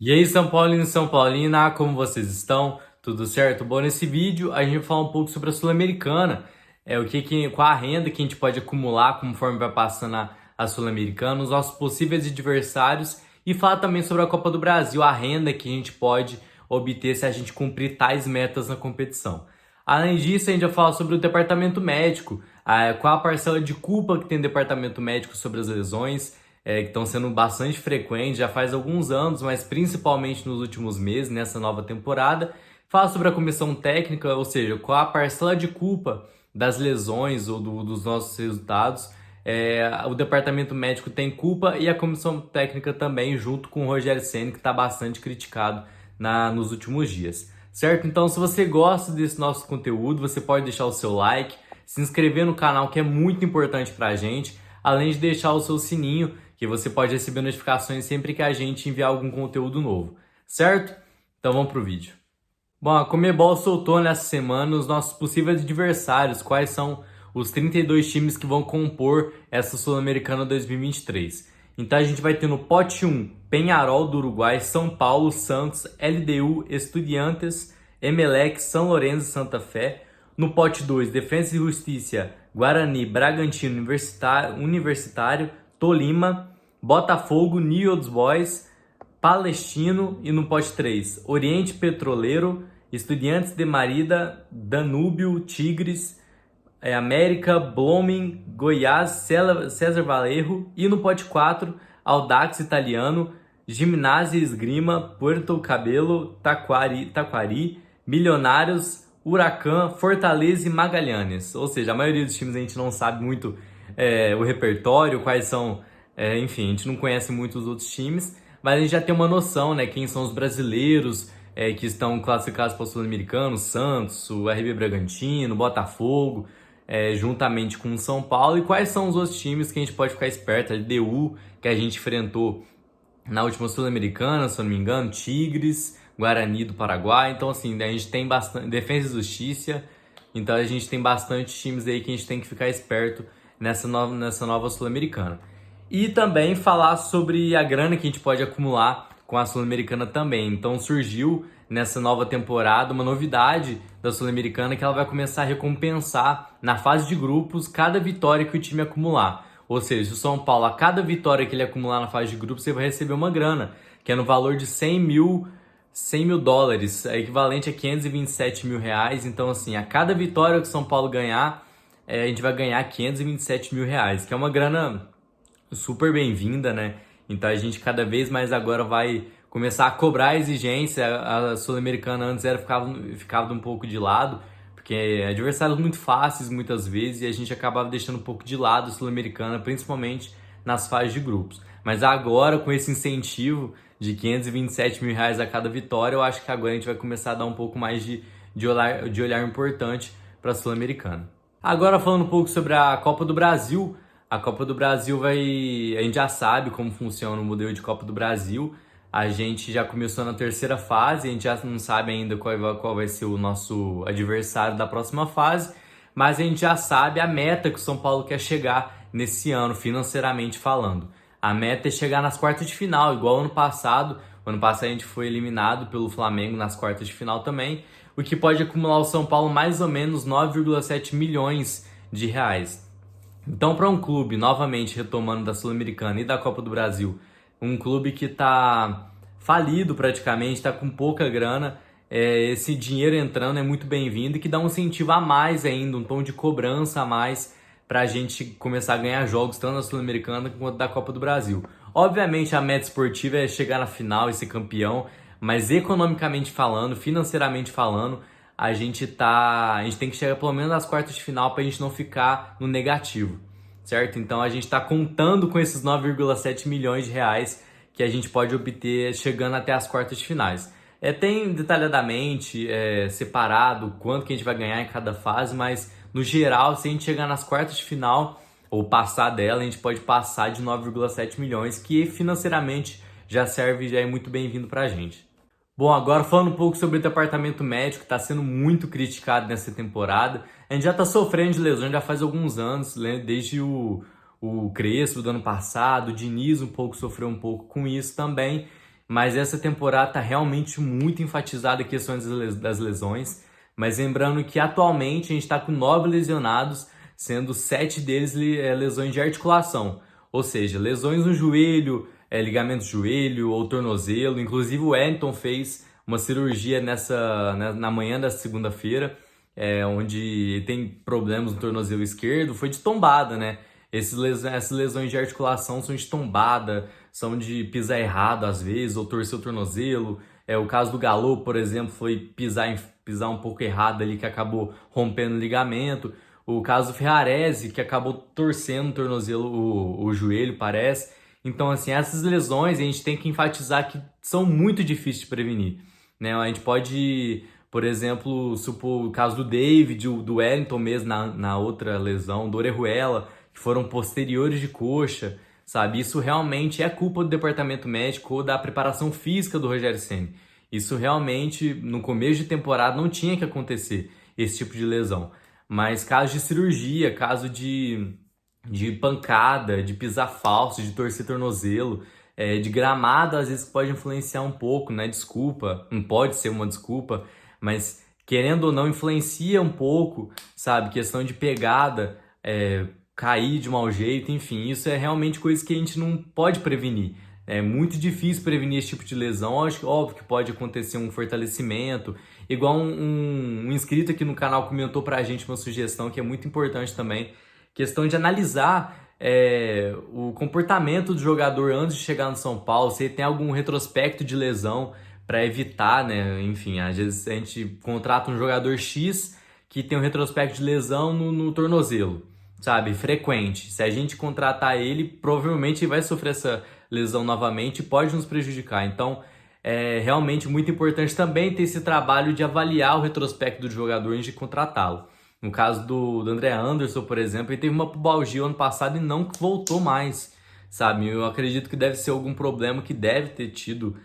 E aí, São Paulino e São Paulina, como vocês estão? Tudo certo? Bom, nesse vídeo a gente vai falar um pouco sobre a Sul-Americana, qual a renda que a gente pode acumular conforme vai passando a Sul-Americana, os nossos possíveis adversários e falar também sobre a Copa do Brasil, a renda que a gente pode obter se a gente cumprir tais metas na competição. Além disso, a gente vai falar sobre o departamento médico, qual a parcela de culpa que tem o departamento médico sobre as lesões, que estão sendo bastante frequentes, já faz alguns anos, mas principalmente nos últimos meses, nessa nova temporada. Fala sobre a comissão técnica, ou seja, qual a parcela de culpa das lesões ou dos nossos resultados. O departamento médico tem culpa e a comissão técnica também, junto com o Rogério Ceni, que está bastante criticado nos últimos dias. Certo? Então, se você gosta desse nosso conteúdo, você pode deixar o seu like, se inscrever no canal, que é muito importante para a gente, além de deixar o seu sininho, que você pode receber notificações sempre que a gente enviar algum conteúdo novo, certo? Então vamos pro vídeo. Bom, a Conmebol soltou nessa semana os nossos possíveis adversários, quais são os 32 times que vão compor essa Sul-Americana 2023. Então a gente vai ter no pote 1, Peñarol do Uruguai, São Paulo, Santos, LDU, Estudiantes, Emelec, São Lourenço e Santa Fé. No pote 2, Defensa e Justiça, Guarani, Bragantino, Universitário, Tolima, Botafogo, New Old Boys, Palestino e no pote 3, Oriente Petroleiro, Estudiantes de Marida, Danúbio, Tigres, América, Blooming, Goiás, César Valerro e no pote 4, Audax Italiano, Gimnasia Esgrima, Puerto Cabello, Taquari, Milionários, Huracan, Fortaleza e Magallanes. Ou seja, a maioria dos times a gente não sabe muito o repertório, quais são, enfim, a gente não conhece muito os outros times, mas a gente já tem uma noção, né, quem são os brasileiros que estão classificados para o Sul-Americano, Santos, o RB Bragantino, Botafogo, juntamente com o São Paulo, e quais são os outros times que a gente pode ficar esperto, a LDU, que a gente enfrentou na última Sul-Americana, se eu não me engano, Tigres, Guarani do Paraguai. Então, assim, a gente tem bastante Defensa e Justiça, então a gente tem bastante times aí que a gente tem que ficar esperto nessa nova Sul-Americana. E também falar sobre a grana que a gente pode acumular com a Sul-Americana também. Então surgiu nessa nova temporada uma novidade da Sul-Americana, que ela vai começar a recompensar na fase de grupos cada vitória que o time acumular. Ou seja, se o São Paulo, a cada vitória que ele acumular na fase de grupos, você vai receber uma grana, que é no valor de 100 mil dólares, equivalente a 527 mil reais. Então, assim, a cada vitória que o São Paulo ganhar, a gente vai ganhar 527 mil reais, que é uma grana super bem-vinda, né? Então a gente cada vez mais agora vai começar a cobrar a exigência. A Sul-Americana antes ficava um pouco de lado, porque adversários muito fáceis muitas vezes, e a gente acabava deixando um pouco de lado a Sul-Americana, principalmente nas fases de grupos. Mas agora, com esse incentivo de 527 mil reais a cada vitória, eu acho que agora a gente vai começar a dar um pouco mais de olhar importante para a Sul-Americana. Agora falando um pouco sobre a Copa do Brasil. A Copa do Brasil a gente já sabe como funciona o modelo de Copa do Brasil. A gente já começou na terceira fase, a gente já não sabe ainda qual vai ser o nosso adversário da próxima fase, mas a gente já sabe a meta que o São Paulo quer chegar nesse ano, financeiramente falando. A meta é chegar nas quartas de final, igual ano passado. Ano passado a gente foi eliminado pelo Flamengo nas quartas de final também, o que pode acumular o São Paulo mais ou menos 9,7 milhões de reais. Então, para um clube, novamente retomando da Sul-Americana e da Copa do Brasil, um clube que está falido praticamente, está com pouca grana, esse dinheiro entrando é muito bem-vindo e que dá um incentivo a mais ainda, um tom de cobrança a mais para a gente começar a ganhar jogos tanto da Sul-Americana quanto da Copa do Brasil. Obviamente a meta esportiva é chegar na final e ser campeão, mas economicamente falando, financeiramente falando, a gente tem que chegar pelo menos nas quartas de final para a gente não ficar no negativo, certo? Então a gente está contando com esses 9,7 milhões de reais que a gente pode obter chegando até as quartas de finais. Tem detalhadamente separado quanto que a gente vai ganhar em cada fase, mas no geral, se a gente chegar nas quartas de final ou passar dela, a gente pode passar de 9,7 milhões, que financeiramente já é muito bem-vindo para a gente. Bom, agora falando um pouco sobre o departamento médico, que está sendo muito criticado nessa temporada. A gente já está sofrendo de lesões já faz alguns anos, né? Desde o Crespo do ano passado, o Diniz um pouco sofreu um pouco com isso também. mas essa temporada tá realmente muito enfatizada a questão das lesões. Mas lembrando que atualmente a gente está com 9 lesionados, sendo 7 deles lesões de articulação, ou seja, lesões no joelho, ligamento de joelho ou tornozelo. Inclusive o Wellington fez uma cirurgia na manhã da segunda-feira, onde tem problemas no tornozelo esquerdo, foi de tombada, né? Essas lesões de articulação são de tombada, são de pisar errado às vezes, ou torcer o tornozelo. O caso do Galo, por exemplo, foi pisar um pouco errado ali, que acabou rompendo o ligamento. O caso do Ferrarese, que acabou torcendo o tornozelo, o joelho, parece. Então, assim, essas lesões a gente tem que enfatizar que são muito difíceis de prevenir, né? A gente pode, por exemplo, supor o caso do David, do Wellington mesmo na outra lesão, do Orejuela, que foram posteriores de coxa, sabe? Isso realmente é culpa do departamento médico ou da preparação física do Rogério Ceni. Isso realmente, no começo de temporada, não tinha que acontecer, esse tipo de lesão. Mas caso de cirurgia, caso de pancada, de pisar falso, de torcer tornozelo, de gramado, às vezes pode influenciar um pouco, né? Desculpa, não pode ser uma desculpa, mas querendo ou não, influencia um pouco, sabe? Questão de pegada, cair de mau jeito, enfim, isso é realmente coisa que a gente não pode prevenir. É muito difícil prevenir esse tipo de lesão. Óbvio que pode acontecer um fortalecimento, igual um inscrito aqui no canal comentou pra gente uma sugestão que é muito importante também, questão de analisar o comportamento do jogador antes de chegar no São Paulo, se ele tem algum retrospecto de lesão para evitar, né? Enfim, às vezes a gente contrata um jogador X que tem um retrospecto de lesão no tornozelo, sabe? Frequente. Se a gente contratar ele, provavelmente ele vai sofrer essa lesão novamente e pode nos prejudicar. Então, é realmente muito importante também ter esse trabalho de avaliar o retrospecto do jogador antes de contratá-lo. No caso do André Anderson, por exemplo, ele teve uma pubalgia ano passado e não voltou mais, sabe? Eu acredito que deve ser algum problema que deve ter tido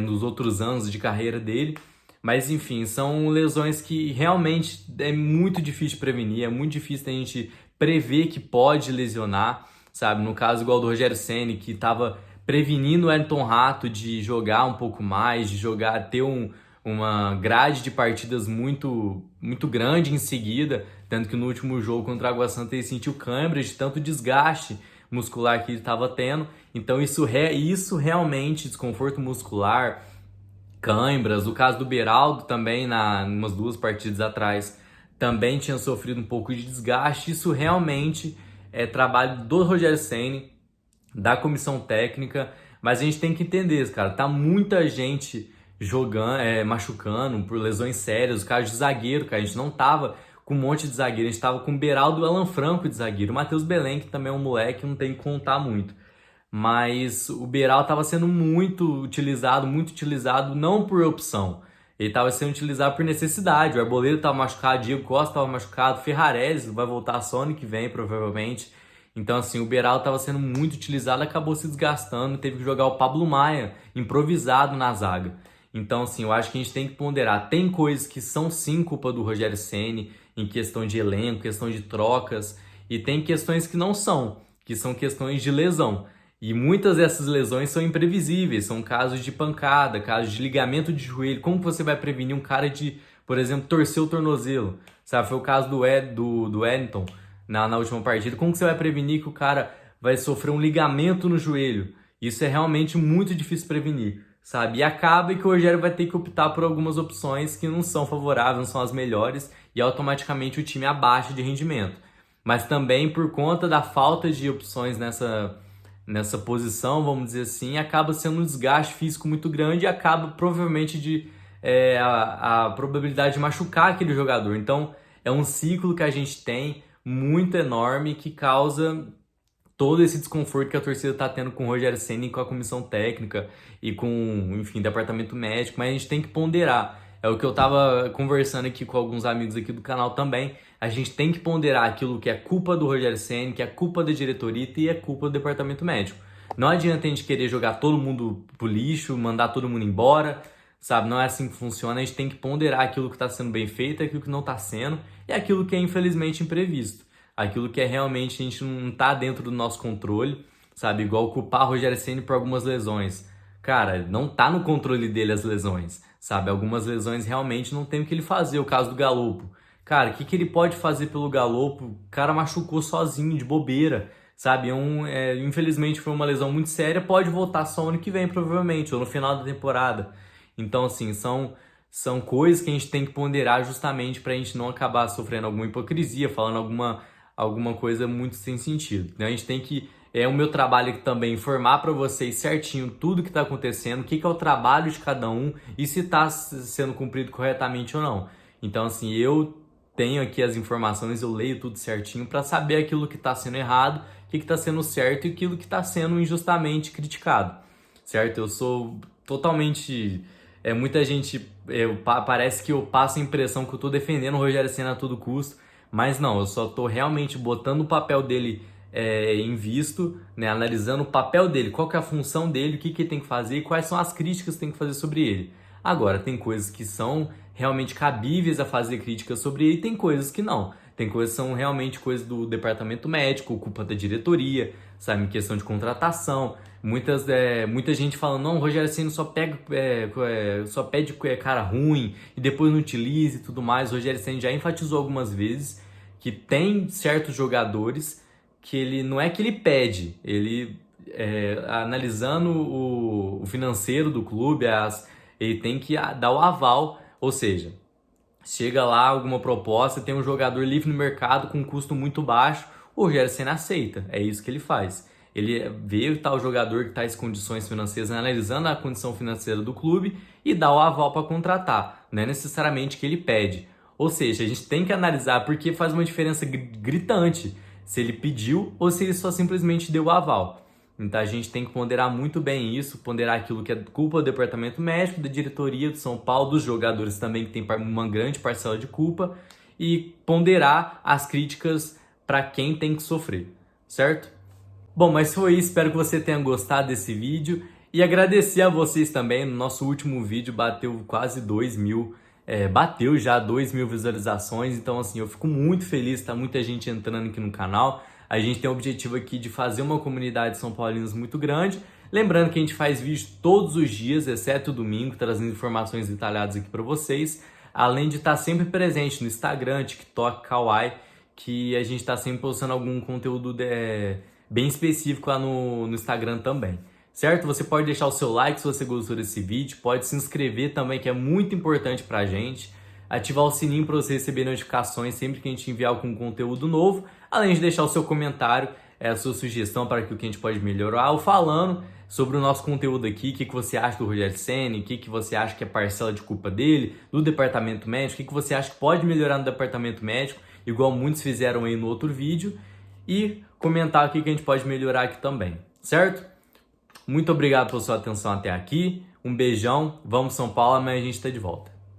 nos outros anos de carreira dele. Mas, enfim, são lesões que realmente é muito difícil de prevenir, é muito difícil a gente prever que pode lesionar, sabe? No caso igual do Rogério Ceni, que estava prevenindo o Wellington Rato de jogar um pouco mais, de ter uma grade de partidas muito, muito grande em seguida, tanto que no último jogo contra a Água Santa ele sentiu câimbras de tanto desgaste muscular que ele estava tendo. Então isso realmente, desconforto muscular, câimbras. O caso do Beraldo também, umas 2 partidas atrás, também tinha sofrido um pouco de desgaste. Isso realmente é trabalho do Rogério Ceni, da comissão técnica, mas a gente tem que entender, cara, tá muita gente jogando, machucando por lesões sérias, o caso de zagueiro, cara, a gente não tava com um monte de zagueiro, a gente tava com o Beraldo e o Alan Franco de zagueiro, o Matheus Belém, que também é um moleque, não tem que contar muito, mas o Beraldo estava sendo muito utilizado não por opção, ele estava sendo utilizado por necessidade. O Arboleda estava machucado, Diego Costa estava machucado, Ferrarese vai voltar só ano que vem, provavelmente. Então, assim, o Beraldo estava sendo muito utilizado, acabou se desgastando, teve que jogar o Pablo Maia improvisado na zaga. Então, assim, eu acho que a gente tem que ponderar. Tem coisas que são sim culpa do Rogério Ceni, em questão de elenco, questão de trocas, e tem questões que não são, que são questões de lesão. E muitas dessas lesões são imprevisíveis, são casos de pancada, casos de ligamento de joelho. Como você vai prevenir um cara de, por exemplo, torcer o tornozelo? Sabe, foi o caso do Wellington na última partida. Como que você vai prevenir que o cara vai sofrer um ligamento no joelho? Isso é realmente muito difícil prevenir, sabe? E acaba que o Rogério vai ter que optar por algumas opções que não são favoráveis, não são as melhores, e automaticamente o time abaixa de rendimento. Mas também por conta da falta de opções nessa posição, vamos dizer assim, acaba sendo um desgaste físico muito grande e acaba provavelmente a probabilidade de machucar aquele jogador. Então é um ciclo que a gente tem muito enorme que causa todo esse desconforto que a torcida está tendo com o Rogério Ceni, com a comissão técnica e com, enfim, departamento médico, mas a gente tem que ponderar. É o que eu estava conversando aqui com alguns amigos aqui do canal também. A gente tem que ponderar aquilo que é culpa do Rogério Ceni, que é culpa da diretoria e é culpa do departamento médico. Não adianta a gente querer jogar todo mundo pro lixo, mandar todo mundo embora, sabe? Não é assim que funciona. A gente tem que ponderar aquilo que está sendo bem feito, aquilo que não está sendo e aquilo que é infelizmente imprevisto. Aquilo que é realmente a gente não está dentro do nosso controle, sabe? Igual culpar o Rogério Ceni por algumas lesões. cara, não tá no controle dele as lesões, sabe? Algumas lesões realmente não tem o que ele fazer, o caso do Galopo. Cara, o que que ele pode fazer pelo Galopo? O cara machucou sozinho, de bobeira, sabe? Infelizmente foi uma lesão muito séria, pode voltar só ano que vem, provavelmente, ou no final da temporada. Então, assim, são coisas que a gente tem que ponderar justamente para a gente não acabar sofrendo alguma hipocrisia, falando alguma coisa muito sem sentido, né? A gente tem que o meu trabalho aqui também informar para vocês certinho tudo que está acontecendo, o que é o trabalho de cada um e se está sendo cumprido corretamente ou não. Então, assim, eu tenho aqui as informações, eu leio tudo certinho para saber aquilo que está sendo errado, o que está sendo certo e aquilo que está sendo injustamente criticado, certo? Eu sou totalmente... muita gente... parece que eu passo a impressão que eu estou defendendo o Rogério Ceni a todo custo, mas não, eu só estou realmente botando o papel dele em visto, né, analisando o papel dele, qual que é a função dele, o que ele tem que fazer e quais são as críticas que tem que fazer sobre ele. Agora, tem coisas que são realmente cabíveis a fazer críticas sobre ele e tem coisas que não. Tem coisas que são realmente coisas do departamento médico, culpa da diretoria, sabe, em questão de contratação. Muita gente falando, não, o Rogério Ceni só pede cara ruim e depois não utiliza e tudo mais. O Rogério Ceni já enfatizou algumas vezes que tem certos jogadores que ele não é que ele pede, ele analisando o financeiro do clube, ele tem que dar o aval, ou seja, chega lá alguma proposta, tem um jogador livre no mercado com um custo muito baixo, o Rogério Ceni aceita, é isso que ele faz. Ele vê o tal jogador que está em condições financeiras, analisando a condição financeira do clube e dá o aval para contratar, não é necessariamente que ele pede. Ou seja, a gente tem que analisar porque faz uma diferença gritante se ele pediu ou se ele só simplesmente deu o aval. Então a gente tem que ponderar muito bem isso, ponderar aquilo que é culpa do departamento médico, da diretoria do São Paulo, dos jogadores também que tem uma grande parcela de culpa e ponderar as críticas para quem tem que sofrer, certo? Bom, mas foi isso, espero que você tenha gostado desse vídeo e agradecer a vocês também, no nosso último vídeo bateu quase 2.000, bateu já 2.000 visualizações, então assim, eu fico muito feliz, tá muita gente entrando aqui no canal, a gente tem o objetivo aqui de fazer uma comunidade de São Paulinos muito grande, lembrando que a gente faz vídeo todos os dias, exceto o domingo, trazendo informações detalhadas aqui para vocês, além de estar sempre presente no Instagram, TikTok, Kawaii, que a gente está sempre postando algum conteúdo bem específico lá no Instagram também, certo? Você pode deixar o seu like se você gostou desse vídeo, pode se inscrever também, que é muito importante pra gente, ativar o sininho para você receber notificações sempre que a gente enviar algum conteúdo novo, além de deixar o seu comentário, a sua sugestão para aquilo que a gente pode melhorar, ou falando sobre o nosso conteúdo aqui, o que você acha do Rogério Ceni, o que você acha que é parcela de culpa dele, do departamento médico, o que você acha que pode melhorar no departamento médico, igual muitos fizeram aí no outro vídeo, e comentar o que a gente pode melhorar aqui também, certo? Muito obrigado pela sua atenção até aqui, um beijão, vamos São Paulo, amanhã a gente está de volta.